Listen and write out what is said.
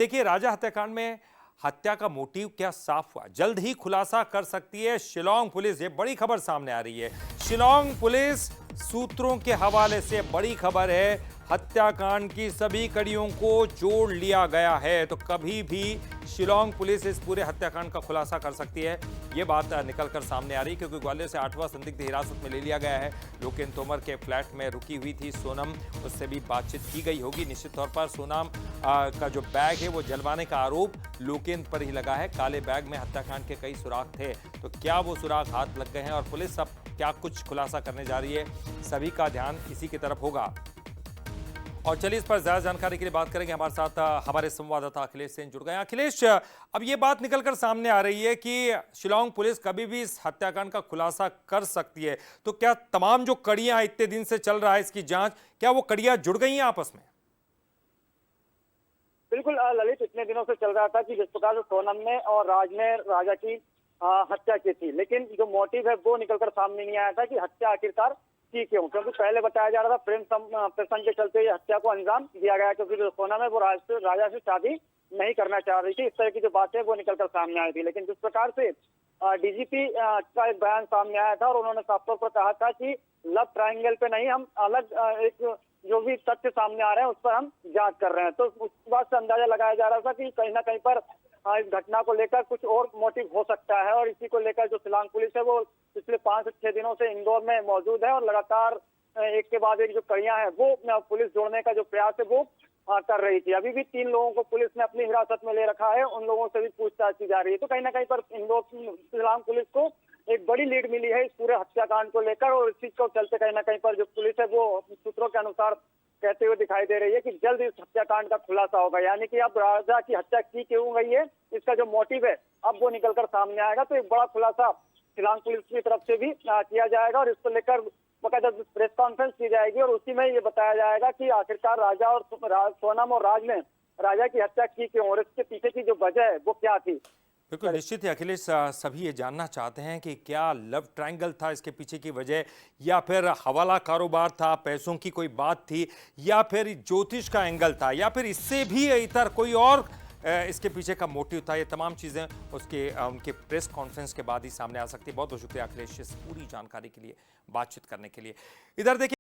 देखिए, राजा हत्याकांड में हत्या का मोटिव क्या साफ हुआ, जल्द ही खुलासा कर सकती है शिलांग पुलिस। ये बड़ी खबर सामने आ रही है। शिलांग पुलिस सूत्रों के हवाले से बड़ी खबर है, हत्याकांड की सभी कड़ियों को जोड़ लिया गया है। तो कभी भी शिलांग पुलिस इस पूरे हत्याकांड का खुलासा कर सकती है, ये बात निकलकर सामने आ रही है। क्योंकि ग्वालियर से 8वां संदिग्ध हिरासत में ले लिया गया है। लोकेन तोमर के फ्लैट में रुकी हुई थी सोनम, उससे भी बातचीत की गई होगी। निश्चित तौर पर सोनम का जो बैग है वो जलवाने का आरोप लोकेन पर ही लगा है। काले बैग में हत्याकांड के कई सुराग थे, तो क्या वो सुराग हाथ लग गए हैं और पुलिस अब क्या कुछ खुलासा करने जा रही है, सभी का ध्यान इसी की तरफ होगा। और चलिए, इस पर ज्यादा जानकारी के लिए बात करेंगे। हमारे साथ हमारे संवाददाता अखिलेश सेन जुड़ गए हैं। अखिलेश, अब ये बात निकलकर सामने आ रही है कि शिलांग पुलिस कभी भी इस हत्याकांड का खुलासा कर सकती है, तो क्या तमाम जो कड़ियां इतने दिन से चल रहा है इसकी जांच, क्या वो कड़ियां जुड़ गई हैं आपस में? बिल्कुल ललित, इतने दिनों से चल रहा था कि जिस प्रकार से सोनम ने और राज ने राजा की हत्या की थी, लेकिन जो मोटिव है वो निकलकर सामने नहीं आया था कि हत्या आखिरकार की क्यों। क्योंकि पहले बताया जा रहा था प्रेम प्रसंग के चलते ये हत्या को अंजाम दिया गया, क्योंकि जो सोनम है वो राजा से शादी नहीं करना चाह रही थी। इस तरह की जो बातें वो निकलकर सामने आई थी। लेकिन जिस प्रकार से डीजीपी का एक बयान सामने आया था और उन्होंने साफ तौर पर कहा था कि लव ट्रायंगल पे नहीं, हम अलग एक जो भी तथ्य सामने आ रहे हैं उस पर हम जांच कर रहे हैं। तो उस बात से अंदाजा लगाया जा रहा था कि कहीं ना कहीं पर इस घटना को लेकर कुछ और मोटिव हो सकता है। और इसी को लेकर जो शिलांग पुलिस है वो पिछले 5 से 6 दिनों से इंदौर में मौजूद है और लगातार एक के बाद एक जो कड़ियां हैं वो पुलिस जोड़ने का जो प्रयास है वो कर रही थी। अभी भी 3 लोगों को पुलिस ने अपनी हिरासत में ले रखा है, उन लोगों से भी पूछताछ की जा रही है। तो कहीं ना कहीं पर इंदौर शिलांग पुलिस को एक बड़ी लीड मिली है इस पूरे हत्याकांड को लेकर। और इस चीज को चलते कहीं ना कहीं पर जो पुलिस है वो सूत्रों के अनुसार कहते हुए दिखाई दे रही है कि जल्द इस हत्याकांड का खुलासा होगा। यानी कि अब राजा की हत्या की क्यों गई है, इसका जो मोटिव है अब वो निकलकर सामने आएगा। तो एक बड़ा खुलासा शिलांग पुलिस की तरफ से भी किया जाएगा और इसको लेकर बकायदा प्रेस कॉन्फ्रेंस की जाएगी और उसी में ये बताया जाएगा कि आखिरकार राजा और सोनम और राज ने राजा की हत्या की क्यों और इसके पीछे की जो वजह है वो क्या थी। बिल्कुल निश्चित है अखिलेश, सभी ये जानना चाहते हैं कि क्या लव ट्रायंगल था इसके पीछे की वजह, या फिर हवाला कारोबार था, पैसों की कोई बात थी, या फिर ज्योतिष का एंगल था, या फिर इससे भी इतर कोई और इसके पीछे का मोटिव था। ये तमाम चीज़ें उनके प्रेस कॉन्फ्रेंस के बाद ही सामने आ सकती है। बहुत बहुत शुक्रिया अखिलेश इस पूरी जानकारी के लिए, बातचीत करने के लिए। इधर देखिए।